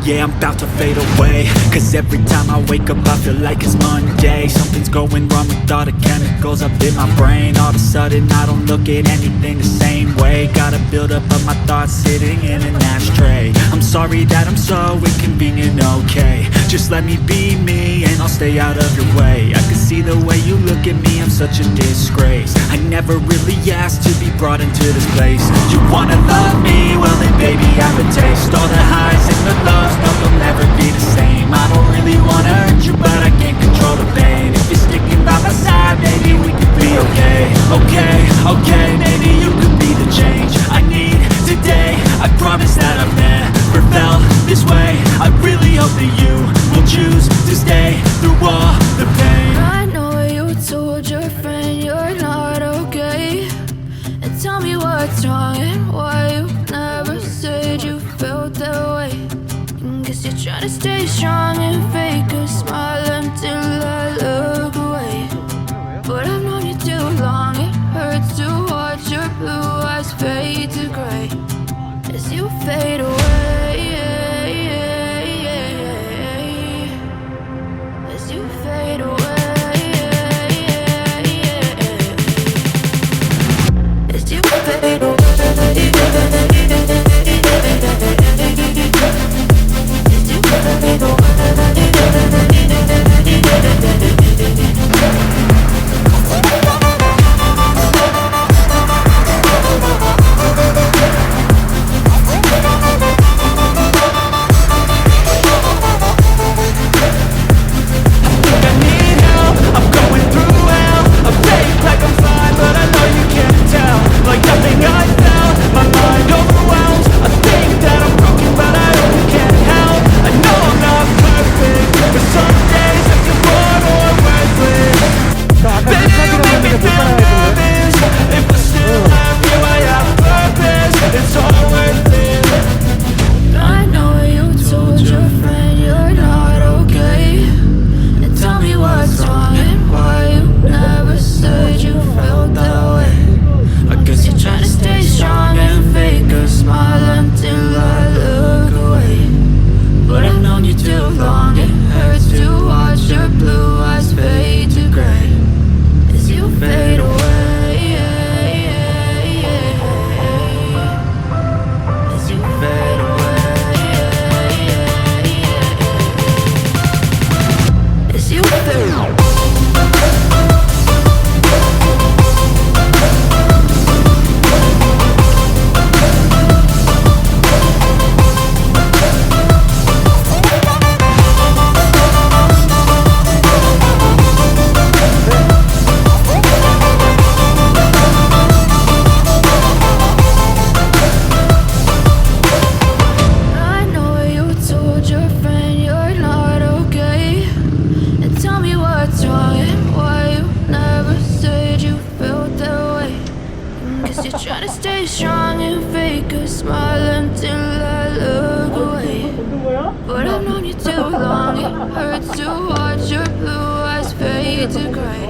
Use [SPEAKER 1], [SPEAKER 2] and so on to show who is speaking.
[SPEAKER 1] yeah, I'm about to fade away. Cause every time I wake up I feel like it's Monday. Something's going wrong with all the chemicals up in my brain. All of a sudden I don't look at anything the same way. Got a buildup of my thoughts sitting in an ashtray. I'm sorry that I'm so inconvenient, okay. Just let me be me and I'll stay out of your way. I can see the way you look at me, I'm such a disgrace. I never really asked to be brought into this place. You wanna love me? Well then baby I have a taste. All the highs and the lows, no you'll never be the same. I don't really wanna hurt you but I can't control the pain. If you're sticking by my side, maybe we could be okay. Okay, okay, maybe you could be the change I need today. I promise that I've never felt this way. I really hope that you will choose to stay through all the pain.
[SPEAKER 2] I know you told your friend you're not okay, and tell me what's wrong and why you never said you felt that way. Guess you're trying to stay strong and fake a smile until I look away. But I've known you too long, it hurts to watch your blue eyes fade to gray as you fade away. As you fade away. As you fade away. But I've known you too long, it hurts to watch your blue eyes fade to gray.